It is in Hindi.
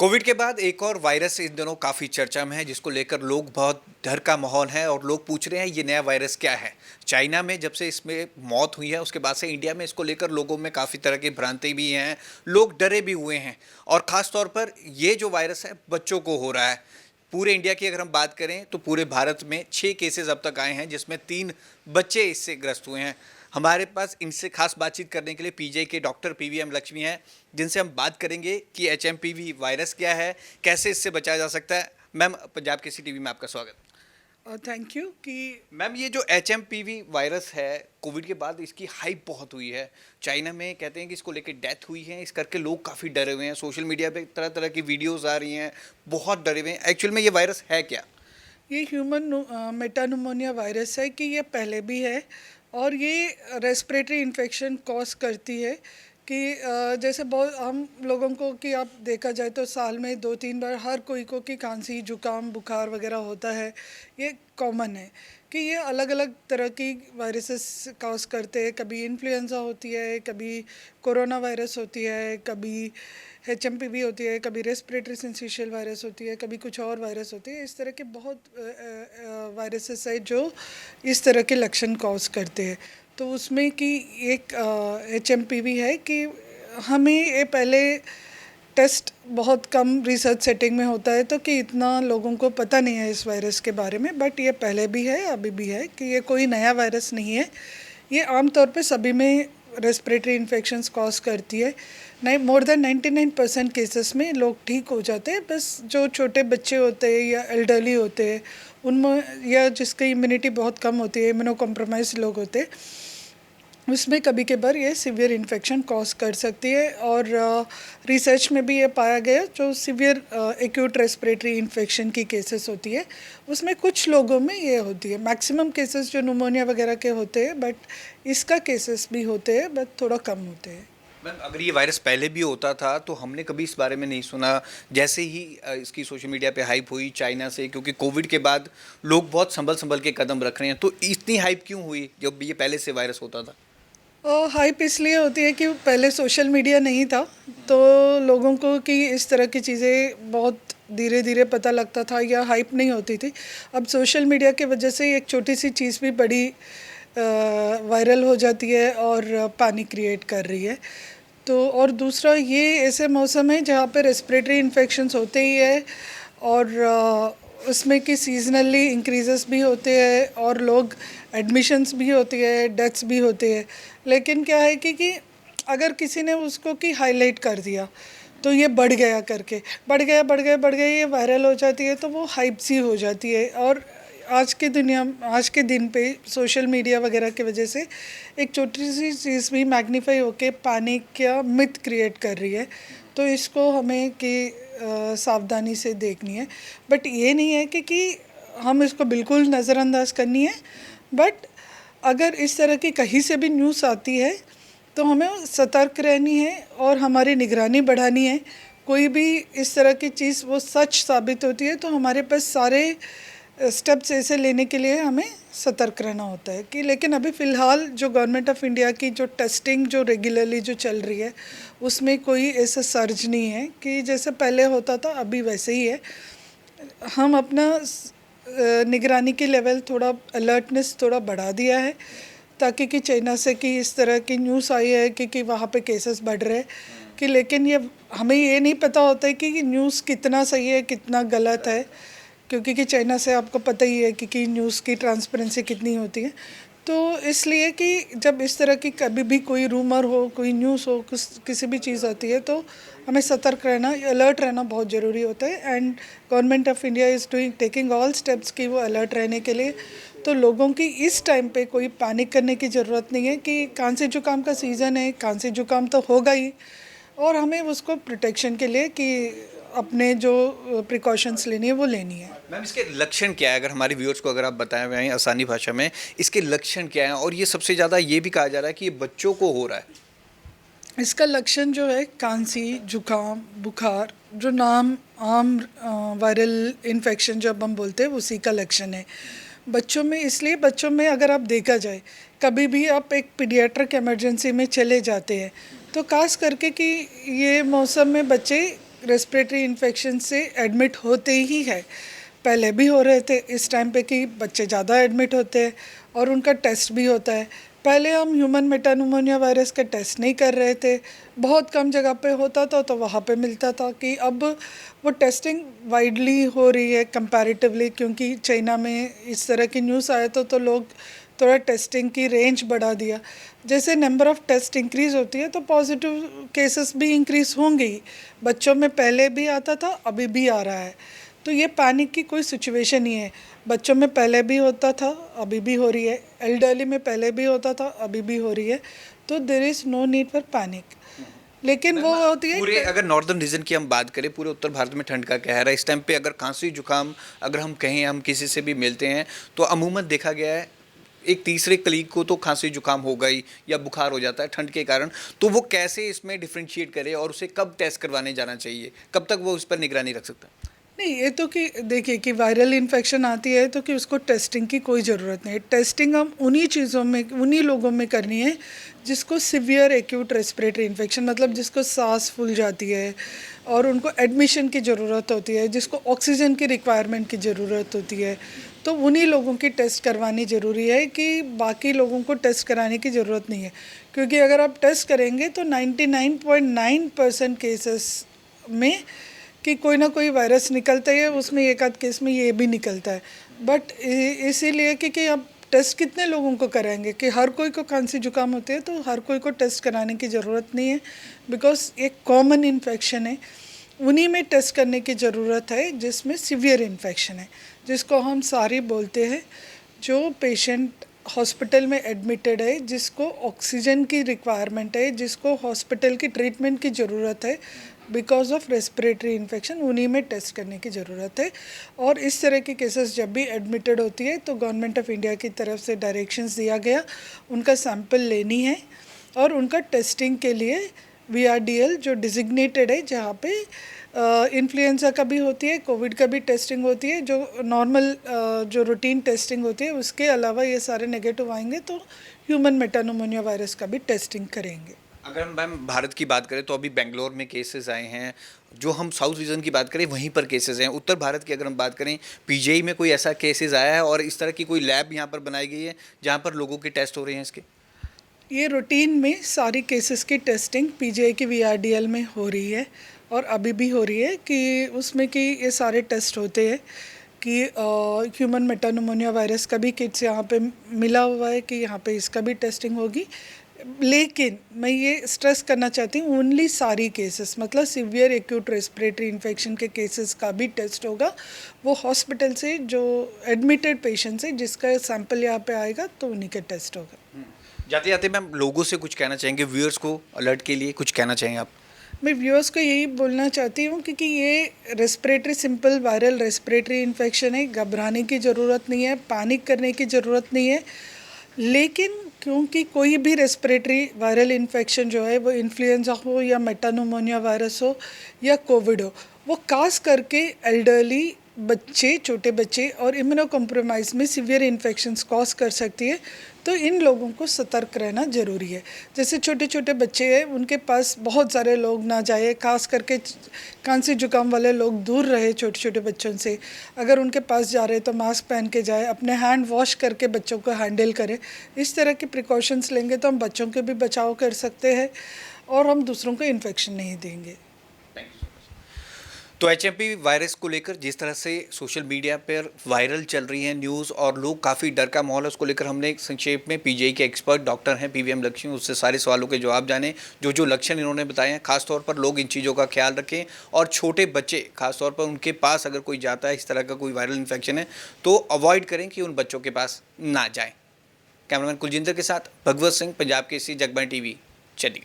कोविड के बाद एक और वायरस इन दिनों काफ़ी चर्चा में है जिसको लेकर लोग बहुत डर का माहौल है और लोग पूछ रहे हैं ये नया वायरस क्या है। चाइना में जब से इसमें मौत हुई है उसके बाद से इंडिया में इसको लेकर लोगों में काफ़ी तरह की भ्रांति भी हैं, लोग डरे भी हुए हैं। और ख़ास तौर पर ये जो वायरस है बच्चों को हो रहा है। पूरे इंडिया की अगर हम बात करें तो पूरे भारत में 6 केसेस अब तक आए हैं जिसमें 3 बच्चे इससे ग्रस्त हुए हैं। हमारे पास इनसे खास बातचीत करने के लिए पीजीआई के डॉक्टर पीवीएम लक्ष्मी हैं जिनसे हम बात करेंगे कि एचएमपीवी वायरस क्या है, कैसे इससे बचा जा सकता है। मैम, पंजाब केसी टीवी में आपका स्वागत। थैंक यू कि मैम, ये जो एचएमपीवी वायरस है कोविड के बाद इसकी हाइप बहुत हुई है। चाइना में कहते हैं कि इसको लेकर डेथ हुई है, इस करके लोग काफ़ी डरे हुए हैं। सोशल मीडिया पे तरह तरह की वीडियोज़ आ रही हैं, बहुत डरे हुए हैं। एक्चुअल में ये वायरस है क्या? ये ह्यूमन मेटानुमोनिया वायरस है कि ये पहले भी है और ये रेस्पिरेटरी इन्फेक्शन कॉज करती है कि जैसे बहुत हम लोगों को कि आप देखा जाए तो साल में 2-3 बार हर कोई को कि खांसी जुकाम बुखार वगैरह होता है। ये कॉमन है कि ये अलग अलग तरह की वायरसेस कॉज करते हैं। कभी इन्फ्लुएंजा होती है, कभी कोरोना वायरस होती है, कभी एचएमपीवी होती है, कभी रेस्पिरेटरी सिंसिशियल वायरस होती है, कभी कुछ और वायरस होती है। इस तरह के बहुत वायरसेस है जो इस तरह के लक्षण कॉज करते हैं। तो उसमें कि एक एचएमपीवी है कि हमें ये पहले टेस्ट बहुत कम रिसर्च सेटिंग में होता है तो कि इतना लोगों को पता नहीं है इस वायरस के बारे में, बट ये पहले भी है अभी भी है कि ये कोई नया वायरस नहीं है। ये आमतौर पे सभी में रेस्पिरेटरी इन्फेक्शंस कॉज करती है। नहीं, मोर देन 99% केसेस में लोग ठीक हो जाते हैं। बस जो छोटे बच्चे होते हैं या एल्डरली होते हैं उनमें, या जिसकी इम्यूनिटी बहुत कम होती है, इम्यूनो कॉम्प्रोमाइज लोग होते हैं, उसमें कभी कभार ये सीवियर इन्फेक्शन कॉज कर सकती है। और रिसर्च में भी ये पाया गया जो सीवियर एक्यूट रेस्पिरेटरी इन्फेक्शन की केसेस होती है उसमें कुछ लोगों में ये होती है। मैक्सिमम केसेस जो न्यूमोनिया वगैरह के होते हैं, बट इसका केसेस भी होते हैं, बट थोड़ा कम होते हैं। मैम, अगर ये वायरस पहले भी होता था तो हमने कभी इस बारे में नहीं सुना। जैसे ही इसकी सोशल मीडिया पे हाइप हुई चाइना से, क्योंकि कोविड के बाद लोग बहुत संभल संभल के कदम रख रहे हैं, तो इतनी हाइप क्यों हुई जब ये पहले से वायरस होता था? और हाइप इसलिए होती है कि पहले सोशल मीडिया नहीं था तो लोगों को कि इस तरह की चीज़ें बहुत धीरे धीरे पता लगता था या हाइप नहीं होती थी। अब सोशल मीडिया के वजह से एक छोटी सी चीज़ भी बड़ी वायरल हो जाती है और पैनिक क्रिएट कर रही है। तो और दूसरा ये ऐसे मौसम है जहाँ पे रेस्पिरेटरी इन्फेक्शंस होते ही है और उसमें कि सीजनली इंक्रीजेस भी होते हैं और लोग एडमिशन्स भी होती है, डेथ्स भी होते हैं। लेकिन क्या है कि अगर किसी ने उसको कि हाईलाइट कर दिया तो ये बढ़ गया करके, बढ़ गया ये वायरल हो जाती है तो वो हाइप सी हो जाती है। और आज के दिन पे सोशल मीडिया वगैरह की वजह से एक छोटी सी चीज़ भी मैग्नीफाई होके पैनिक या मिथ क्रिएट कर रही है। तो इसको हमें कि सावधानी से देखनी है। बट ये नहीं है कि हम इसको बिल्कुल नज़रअंदाज करनी है। बट अगर इस तरह की कहीं से भी न्यूज़ आती है तो हमें सतर्क रहनी है और हमारी निगरानी बढ़ानी है। कोई भी इस तरह की चीज़ वो सच साबित होती है तो हमारे पास सारे स्टेप्स ऐसे लेने के लिए हमें सतर्क रहना होता है कि। लेकिन अभी फ़िलहाल जो गवर्नमेंट ऑफ इंडिया की जो टेस्टिंग जो रेगुलरली जो चल रही है उसमें कोई ऐसा सर्ज नहीं है कि जैसे पहले होता था अभी वैसे ही है। हम अपना निगरानी की लेवल थोड़ा अलर्टनेस थोड़ा बढ़ा दिया है ताकि कि चाइना से कि इस तरह की न्यूज़ आई है कि वहाँ पे केसेस बढ़ रहे हैं कि। लेकिन ये हमें ये नहीं पता होता है कि न्यूज़ कितना सही है कितना गलत है, क्योंकि कि चाइना से आपको पता ही है कि न्यूज़ की ट्रांसपेरेंसी कितनी होती है। तो इसलिए कि जब इस तरह की कभी भी कोई रूमर हो, कोई न्यूज़ हो, किसी भी चीज़ आती है तो हमें सतर्क रहना, अलर्ट रहना बहुत ज़रूरी होता है। And government of India is taking all steps कि वो अलर्ट रहने के लिए। तो लोगों की इस टाइम पे कोई पैनिक करने की ज़रूरत नहीं है कि खांसी जुकाम का सीज़न है, खांसी जुकाम तो होगा ही और हमें उसको प्रोटेक्शन के लिए कि अपने जो प्रिकॉशंस लेनी है वो लेनी है। मैम, इसके लक्षण क्या है? अगर हमारे व्यूअर्स को अगर आप बताएं हुए हैं आसानी भाषा में, इसके लक्षण क्या हैं? और ये सबसे ज़्यादा ये भी कहा जा रहा है कि ये बच्चों को हो रहा है। इसका लक्षण जो है खांसी जुकाम बुखार, जो नाम आम वायरल इन्फेक्शन जब हम बोलते हैं उसी का लक्षण है बच्चों में। इसलिए बच्चों में अगर आप देखा जाए कभी भी आप एक पीडियाट्रिक इमरजेंसी में चले जाते हैं तो खास करके कि ये मौसम में बच्चे रेस्पिरेटरी इन्फेक्शन से एडमिट होते ही है। पहले भी हो रहे थे, इस टाइम पे कि बच्चे ज़्यादा एडमिट होते हैं और उनका टेस्ट भी होता है। पहले हम ह्यूमन मेटानिमोनिया वायरस का टेस्ट नहीं कर रहे थे, बहुत कम जगह पे होता था तो वहाँ पे मिलता था। कि अब वो टेस्टिंग वाइडली हो रही है कंपैरेटिवली, क्योंकि चाइना में इस तरह की न्यूज़ आए तो लोग थोड़ा टेस्टिंग की रेंज बढ़ा दिया। जैसे नंबर ऑफ़ टेस्ट इंक्रीज़ होती है तो पॉजिटिव केसेस भी इंक्रीज़ होंगे ही। बच्चों में पहले भी आता था, अभी भी आ रहा है, तो ये पैनिक की कोई सिचुएशन नहीं है। बच्चों में पहले भी होता था, अभी भी हो रही है। एल्डरली में पहले भी होता था, अभी भी हो रही है। तो there is no need for panic. लेकिन वो होती है पूरे अगर नॉर्दर्न रीजन की हम बात करें, पूरे उत्तर भारत में ठंड का कहर है इस टाइम पे। अगर खांसी जुकाम अगर हम कहें, हम किसी से भी मिलते हैं तो अमूमन देखा गया है एक तीसरे कलीग को तो खांसी जुकाम हो गई या बुखार हो जाता है ठंड के कारण। तो वो कैसे इसमें डिफ्रेंशिएट करे और उसे कब टेस्ट करवाने जाना चाहिए, कब तक वो उस पर निगरानी रख सकता है? नहीं, ये तो कि देखिए कि वायरल इन्फेक्शन आती है तो कि उसको टेस्टिंग की कोई ज़रूरत नहीं है। टेस्टिंग हम उन्हीं चीज़ों में, उन्हीं लोगों में करनी है जिसको सिवियर एक्यूट रेस्पिरेटरी इन्फेक्शन, मतलब जिसको सांस फूल जाती है और उनको एडमिशन की ज़रूरत होती है, जिसको ऑक्सीजन की रिक्वायरमेंट की ज़रूरत होती है, तो उन्हीं लोगों की टेस्ट करवानी ज़रूरी है। कि बाकी लोगों को टेस्ट कराने की ज़रूरत नहीं है, क्योंकि अगर आप टेस्ट करेंगे तो 99.9% केसेस में कि कोई ना कोई वायरस निकलता है, उसमें एक आध केस में ये भी निकलता है। बट इसीलिए कि आप टेस्ट कितने लोगों को कराएंगे, कि हर कोई को खांसी जुकाम होती है तो हर कोई को टेस्ट कराने की ज़रूरत नहीं है, बिकॉज एक कॉमन इन्फेक्शन है। उन्हीं में टेस्ट करने की ज़रूरत है जिसमें सीवियर इन्फेक्शन है, जिसको हम सारी बोलते हैं। जो पेशेंट हॉस्पिटल में एडमिटेड है, जिसको ऑक्सीजन की रिक्वायरमेंट है, जिसको हॉस्पिटल की ट्रीटमेंट की ज़रूरत है बिकॉज ऑफ रेस्पिरेटरी इन्फेक्शन, उन्हीं में टेस्ट करने की ज़रूरत है। और इस तरह की केसेस जब भी एडमिटेड होती है तो गवर्नमेंट ऑफ इंडिया की तरफ से डायरेक्शंस दिया गया, उनका सैंपल लेनी है और उनका टेस्टिंग के लिए VRDL जो डिजिग्नेटेड है, जहाँ पे इन्फ्लुएंजा का भी होती है, कोविड का भी टेस्टिंग होती है, जो नॉर्मल जो रूटीन टेस्टिंग होती है, उसके अलावा ये सारे नेगेटिव आएंगे तो ह्यूमन मेटानिमोनिया वायरस का भी टेस्टिंग करेंगे। अगर हम मैम भारत की बात करें तो अभी बेंगलोर में केसेस आए हैं। जो हम साउथ रीजन की बात करें वहीं पर केसेस हैं। उत्तर भारत की अगर हम बात करें, PGI में कोई ऐसा केसेस आया है और इस तरह की कोई लैब यहाँ पर बनाई गई है जहाँ पर लोगों के टेस्ट हो रहे हैं इसके? ये रूटीन में सारी केसेस की टेस्टिंग PGI की VRDL में हो रही है और अभी भी हो रही है। कि उसमें कि ये सारे टेस्ट होते हैं कि ह्यूमन मेटानिमोनिया वायरस का भी किट्स यहाँ पे मिला हुआ है कि यहाँ पे इसका भी टेस्टिंग होगी। लेकिन मैं ये स्ट्रेस करना चाहती हूँ, ओनली सारी केसेस, मतलब सीवियर एक्यूट रेस्पिरेटरी इन्फेक्शन के केसेस का भी टेस्ट होगा। वो हॉस्पिटल से जो एडमिटेड पेशेंट्स है, जिसका सैंपल यहाँ पे आएगा तो उन्हीं का टेस्ट होगा। जाते जाते मैम लोगों से कुछ कहना चाहेंगे, व्यूअर्स को अलर्ट के लिए कुछ कहना चाहेंगे आप? मैं व्यूअर्स को यही बोलना चाहती हूँ क्योंकि ये respiratory simple viral respiratory infection है, घबराने की ज़रूरत नहीं है, पैनिक करने की ज़रूरत नहीं है। लेकिन क्योंकि कोई भी रेस्पिरेटरी वायरल इन्फेक्शन जो है, वो इन्फ्लुएंजा हो या मेटानिमोनिया वायरस हो या कोविड हो, वो खास करके एल्डरली बच्चे, छोटे बच्चे और इम्यूनो कॉम्प्रोमाइज में सीवियर इन्फेक्शंस कॉज कर सकती है। तो इन लोगों को सतर्क रहना ज़रूरी है। जैसे छोटे छोटे बच्चे हैं, उनके पास बहुत सारे लोग ना जाए, खास करके खांसी जुकाम वाले लोग दूर रहे छोटे छोटे बच्चों से। अगर उनके पास जा रहे तो मास्क पहन के जाए, अपने हैंड वॉश करके बच्चों को हैंडल करें। इस तरह के प्रिकॉशंस लेंगे तो हम बच्चों के भी बचाव कर सकते हैं और हम दूसरों को इन्फेक्शन नहीं देंगे। तो HMP वायरस को लेकर जिस तरह से सोशल मीडिया पर वायरल चल रही है न्यूज़ और लोग काफ़ी डर का माहौल है, उसको लेकर हमने एक संक्षेप में PGI के एक्सपर्ट डॉक्टर हैं PVM लक्ष्मी, उससे सारे सवालों के जवाब जाने। जो लक्षण इन्होंने बताए हैं, खासतौर पर लोग इन चीज़ों का ख्याल रखें और छोटे बच्चे खासतौर पर उनके पास अगर कोई जाता है, इस तरह का कोई वायरल इन्फेक्शन है तो अवॉइड करें कि उन बच्चों के पास ना जाए। कैमरामैन कुलजिंदर के साथ भगवत सिंह, पंजाब केसरी, जगबानी TV, चंडीगढ़।